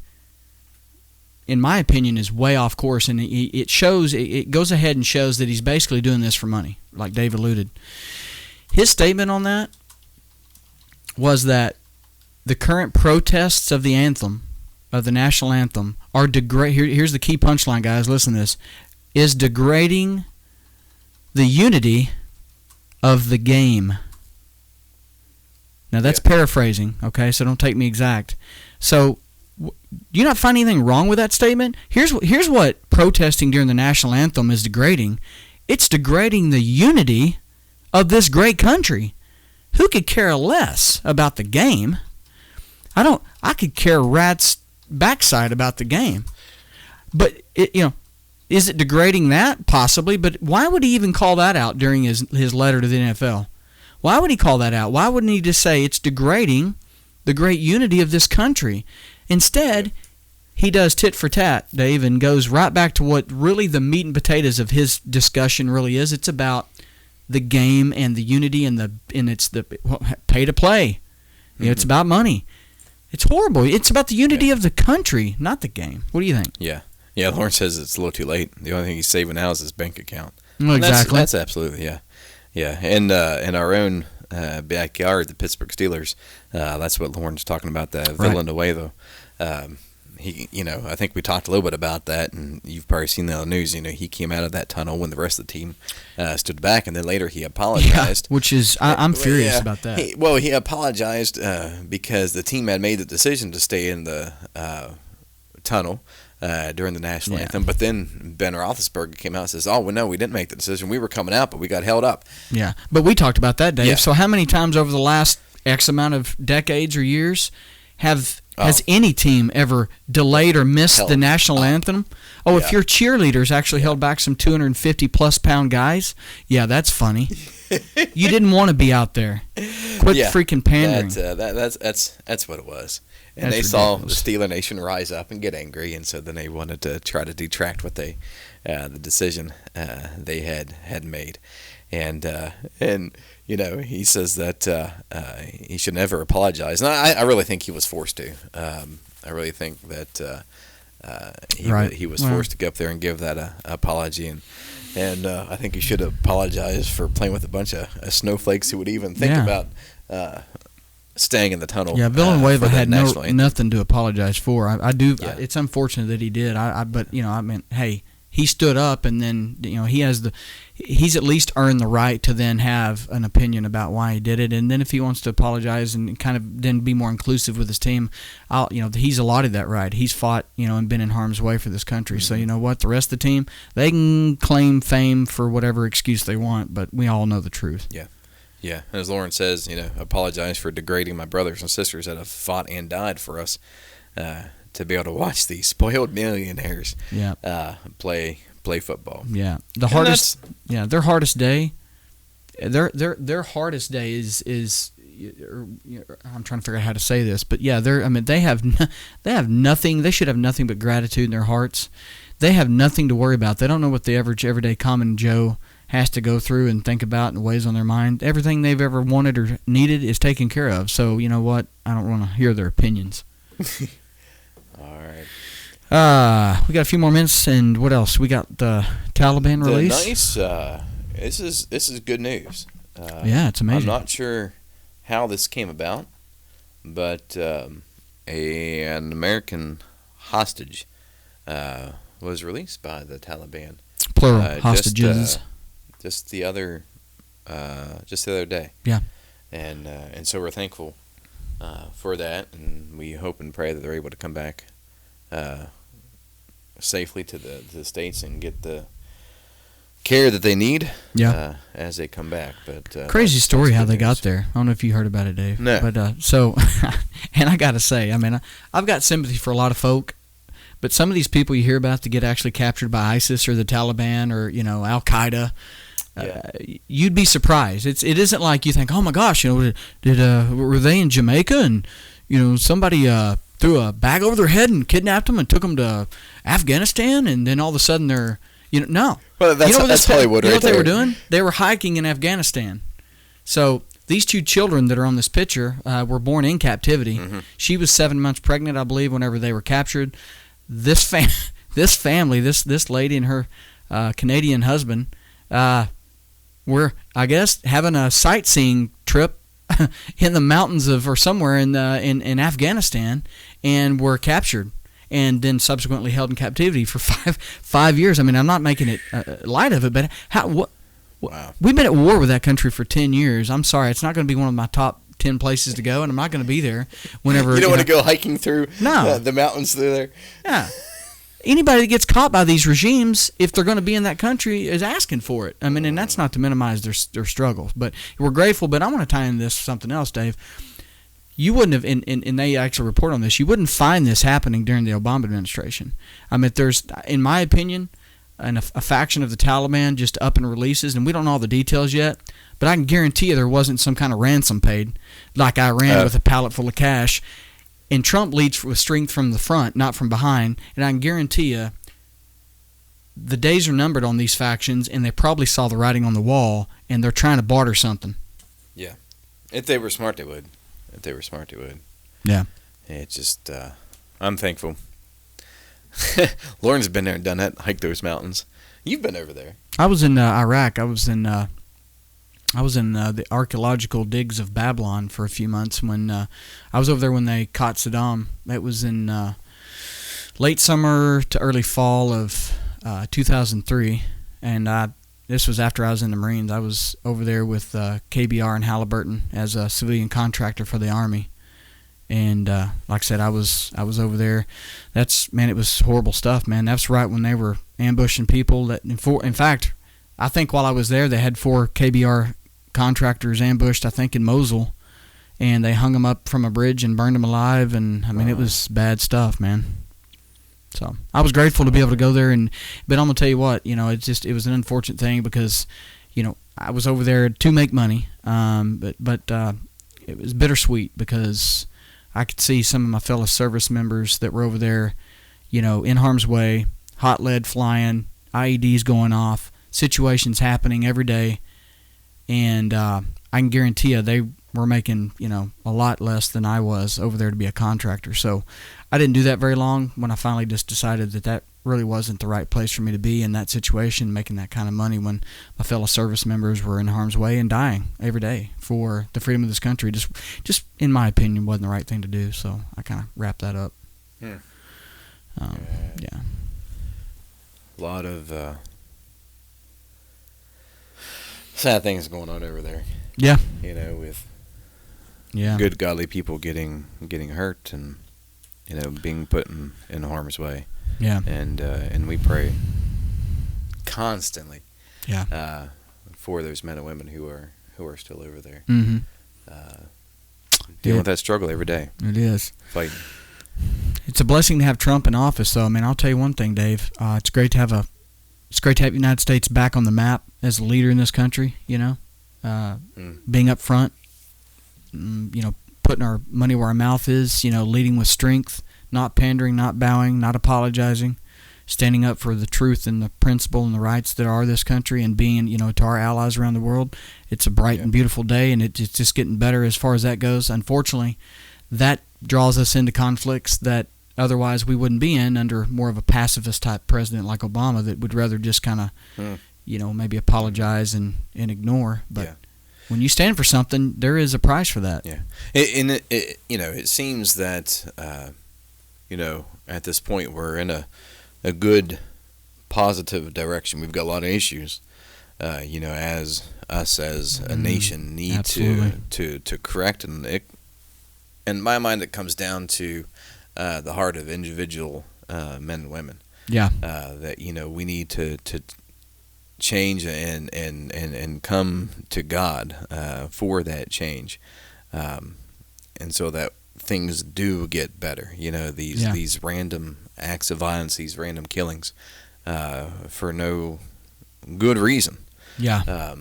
in my opinion, is way off course, and it goes ahead and shows that he's basically doing this for money, like Dave alluded. His statement on that was that the current protests of the anthem, of the national anthem, are here's the key punchline, guys, listen to this, is degrading the unity of the game. Now, that's paraphrasing, okay, so don't take me exact. So, do you not find anything wrong with that statement? Here's what protesting during the national anthem is degrading. It's degrading the unity of this great country. Who could care less about the game? I could care rat's backside about the game. But is it degrading that? Possibly, but why would he even call that out during his letter to the NFL? Why would he call that out? Why wouldn't he just say it's degrading the great unity of this country? Instead, he does tit for tat, Dave, and goes right back to what really the meat and potatoes of his discussion really is. It's about the game and the unity and it's the pay to play. Mm-hmm. It's about money. It's horrible. It's about the unity of the country, not the game. What do you think? Yeah. Yeah, Lawrence says it's a little too late. The only thing he's saving now is his bank account. Well, exactly. That's absolutely, yeah. Yeah, and in our own backyard, the Pittsburgh Steelers, that's what Lawrence is talking about, the Villanueva. I think we talked a little bit about that, and you've probably seen that on the news. He came out of that tunnel when the rest of the team stood back, and then later he apologized. Yeah, which is, I'm furious about that. He apologized because the team had made the decision to stay in the tunnel during the national anthem, but then Ben Roethlisberger came out and says, "Oh, well, no, we didn't make the decision. We were coming out, but we got held up." Yeah, but we talked about that, Dave. Yeah. So how many times over the last X amount of decades or years has any team ever delayed or missed the national anthem? Oh, if your cheerleaders actually held back some 250-plus pound guys, yeah, that's funny. You didn't want to be out there. Quit freaking pandering. That's what it was. And they saw the Steeler Nation rise up and get angry, and so then they wanted to try to detract what the decision they had made, and he says that he should never apologize, and I really think he was forced to. I really think that he was forced to go up there and give that apology, and I think he should apologize for playing with a bunch of snowflakes who would even think about staying in the tunnel. Yeah, Villanueva had nothing to apologize for. I do. Yeah. It's unfortunate that he did. But hey, he stood up, and then he's at least earned the right to then have an opinion about why he did it. And then if he wants to apologize and kind of then be more inclusive with his team, he's allotted that right. He's fought, and been in harm's way for this country. Mm-hmm. So you know what, the rest of the team, they can claim fame for whatever excuse they want, but we all know the truth. Yeah. Yeah, as Lawrence says, apologize for degrading my brothers and sisters that have fought and died for us to be able to watch these spoiled millionaires play football. Yeah, their hardest day. Their hardest day is I'm trying to figure out how to say this, but yeah, they have nothing. They should have nothing but gratitude in their hearts. They have nothing to worry about. They don't know what the average everyday common Joe has to go through and think about and weighs on their mind. Everything they've ever wanted or needed is taken care of. So you know what? I don't want to hear their opinions. All right. We got a few more minutes, and what else? We got the Taliban release. Nice. This is good news. Yeah, it's amazing. I'm not sure how this came about, but an American hostage was released by the Taliban. Plural hostages. Just the other day. Yeah. And so we're thankful for that, and we hope and pray that they're able to come back safely to the States and get the care that they need as they come back. But crazy story how they got there. I don't know if you heard about it, Dave. No. But and I got to say, I've got sympathy for a lot of folk. But some of these people you hear about that get actually captured by ISIS or the Taliban or Al Qaeda, you'd be surprised. It isn't like you think, oh my gosh, were they in Jamaica and somebody threw a bag over their head and kidnapped them and took them to Afghanistan and then all of a sudden they're no. Well, that's Hollywood, right? You know what they were doing? They were hiking in Afghanistan. So these two children that are on this picture were born in captivity. Mm-hmm. She was 7 months pregnant, I believe, whenever they were captured. This family, this lady and her Canadian husband, were, I guess, having a sightseeing trip in the mountains or somewhere in Afghanistan, and were captured, and then subsequently held in captivity for five years. I'm not making it light of it, but wow. We've been at war with that country for 10 years. I'm sorry, it's not going to be one of my top 10 places to go, and I'm not going to be there whenever. You don't want to go hiking through the mountains through there? Yeah. Anybody that gets caught by these regimes, if they're going to be in that country, is asking for it. And that's not to minimize their struggles. But we're grateful. But I want to tie in this something else, Dave. you wouldn't have, and they actually report on this, you wouldn't find this happening during the Obama administration. I mean, there's, in my opinion, a faction of the Taliban just up and releases, and we don't know all the details yet, but I can guarantee you there wasn't some kind of ransom paid, like Iran with a pallet full of cash. And Trump leads with strength from the front, not from behind, and I can guarantee you the days are numbered on these factions, and they probably saw the writing on the wall, and they're trying to barter something. Yeah. If they were smart, they would. If they were smart, they would. Yeah. It's just, I'm thankful. Lauren's been there and done that, hiked those mountains. You've been over there. I was in Iraq. I was in the archaeological digs of Babylon for a few months when I was over there when they caught Saddam. That was in late summer to early fall of 2003, and this was after I was in the Marines. I was over there with KBR and Halliburton as a civilian contractor for the Army, and like I said, I was over there. It was horrible stuff, man. That's right when they were ambushing people. In fact, I think while I was there, they had 4 KBR contractors ambushed, I think, in Mosul, and they hung them up from a bridge and burned them alive. And I mean, It was bad stuff, man. So I was grateful to be able to go there, but I'm gonna tell you what, it was an unfortunate thing because, I was over there to make money, but it was bittersweet because I could see some of my fellow service members that were over there, in harm's way, hot lead flying, IEDs going off, situations happening every day, and I can guarantee you they were making, a lot less than I was over there to be a contractor. So I didn't do that very long when I finally just decided that really wasn't the right place for me to be in that situation, making that kind of money when my fellow service members were in harm's way and dying every day for the freedom of this country. Just in my opinion, wasn't the right thing to do. So I kind of wrapped that up. Yeah. A lot of sad things going on over there. Yeah. With good godly people getting hurt and being put in harm's way. Yeah. And we pray constantly. Yeah. For those men and women who are still over there. Mm-hmm. Dealing with that struggle every day. It is. Fighting. It's a blessing to have Trump in office, though. I mean, I'll tell you one thing, Dave. It's great to have the United States back on the map as a leader in this country. Being up front, putting our money where our mouth is. Leading with strength, not pandering, not bowing, not apologizing, standing up for the truth and the principle and the rights that are this country, and being, to our allies around the world. It's a bright and beautiful day, and it's just getting better as far as that goes. Unfortunately, that draws us into conflicts that otherwise we wouldn't be in under more of a pacifist type president like Obama that would rather just kind of, maybe apologize and ignore. But when you stand for something, there is a price for that. Yeah. It seems that, at this point we're in a good, positive direction. We've got a lot of issues, as us as a nation need to correct, and in my mind, it comes down to the heart of individual men and women. Yeah. That we need to change and come to God for that change, and so that things do get better. These random acts of violence, these random killings, for no good reason. Yeah.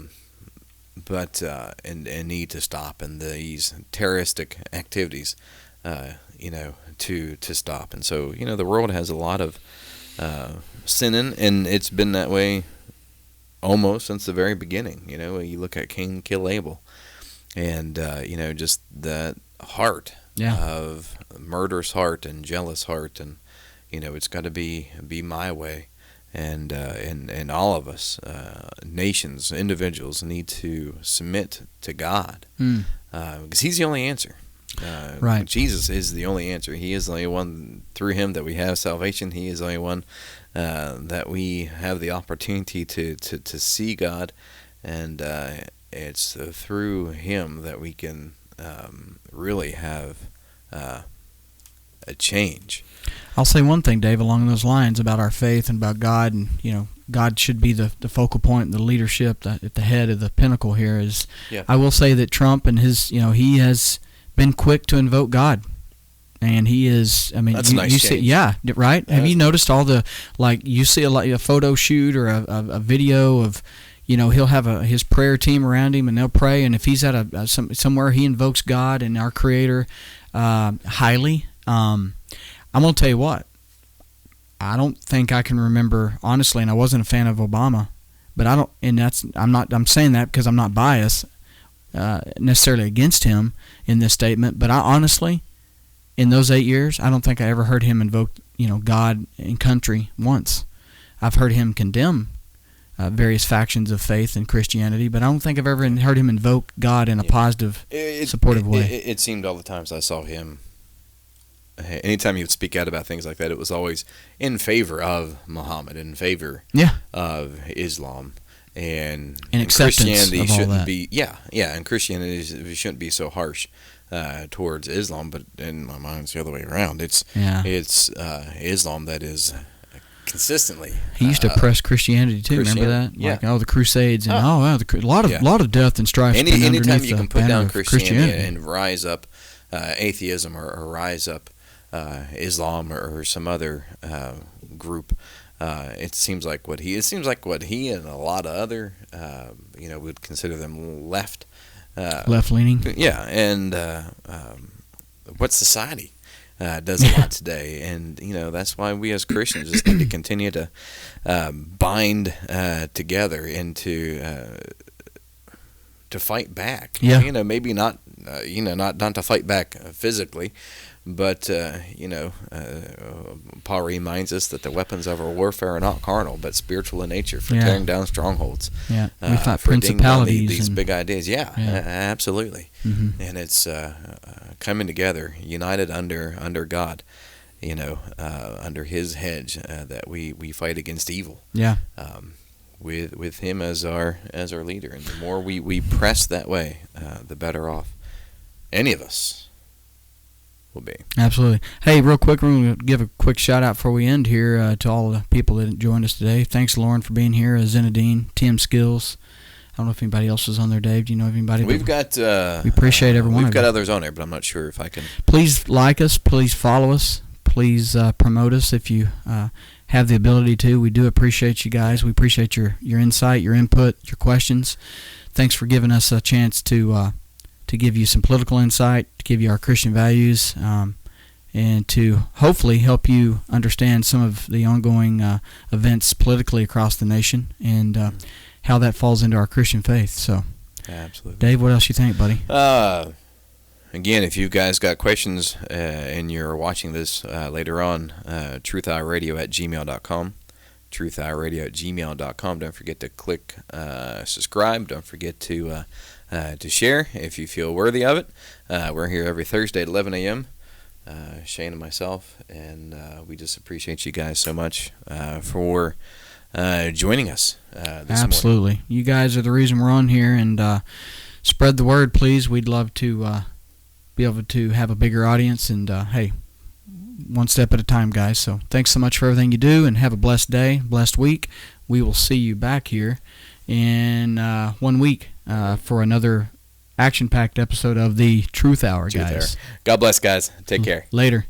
But need to stop, and these terroristic activities, to stop. And so, the world has a lot of sinning, and it's been that way almost since the very beginning. You look at Cain, kill Abel, and just that heart of murderous heart and jealous heart, and it's got to be my way. And all of us, nations, individuals, need to submit to God, because He's the only answer. Right. Jesus is the only answer. He is the only one, through Him, that we have salvation. He is the only one that we have the opportunity to see God, and it's through Him that we can really have a change. I'll say one thing, Dave, along those lines about our faith and about God, and God should be the focal point, the leadership at the head of the pinnacle here. I will say that Trump and his, he has been quick to invoke God. And he is, I mean, that's a nice you change. see, yeah, right? Have you noticed all the, like, you see a photo shoot or a video of, he'll have his prayer team around him and they'll pray, and if he's at somewhere, he invokes God and our Creator highly. I'm going to tell you what, I don't think I can remember, honestly, and I wasn't a fan of Obama, but I'm saying that because I'm not biased necessarily against him in this statement, but I honestly, in those 8 years, I don't think I ever heard him invoke, God and country once. I've heard him condemn various factions of faith and Christianity, but I don't think I've ever heard him invoke God in a positive, supportive way. It seemed all the times I saw him, anytime he would speak out about things like that, it was always in favor of Muhammad, in favor of Islam. And acceptance Christianity of all shouldn't that. be, and Christianity shouldn't be so harsh towards Islam, but in my mind, it's the other way around. It's Islam that is consistently. He used to oppress Christianity too. Remember that? Yeah. Like the Crusades and a lot of death and strife. Anytime you can put down Christianity and rise up atheism or rise up Islam or some other group. It seems like what he and a lot of other, would consider them left leaning. Yeah, and what society does a lot today, and that's why we as Christians just need to continue to bind together and to fight back. Yeah. Maybe not. Not to fight back physically, but Paul reminds us that the weapons of our warfare are not carnal, but spiritual in nature, for tearing down strongholds. Yeah, we fight for principalities. These big ideas. Absolutely. Mm-hmm. And it's coming together, united under God, under His hedge, that we fight against evil. Yeah. With Him as our leader, and the more we press that way, the better off any of us will be. Absolutely. Hey, real quick, we're going to give a quick shout out before we end here to all the people that joined us today. Thanks, Lauren, for being here. Zenadine, Tim Skills. I don't know if anybody else was on there, Dave. Do you know of anybody? We've got. We appreciate everyone. We've got others on there, but I'm not sure if I can. Please like us. Please follow us. Please promote us if you have the ability to. We do appreciate you guys. We appreciate your insight, your input, your questions. Thanks for giving us a chance to give you some political insight, to give you our Christian values, and to hopefully help you understand some of the ongoing events politically across the nation and how that falls into our Christian faith. So, absolutely, Dave, what else you think, buddy? Again, if you guys got questions and you're watching this later on, truthhourradio@gmail.com. truthhourradio@gmail.com. Don't forget to click subscribe. Don't forget to share if you feel worthy of it. We're here every Thursday at 11 a.m., Shane and myself, and we just appreciate you guys so much for joining us this Absolutely. morning. You guys are the reason we're on here, and spread the word, please. We'd love to be able to have a bigger audience, and hey, one step at a time, guys. So thanks so much for everything you do, and have a blessed day, blessed week. We will see you back here in 1 week for another action-packed episode of the Truth Hour, guys. God bless, guys. Take care. Later.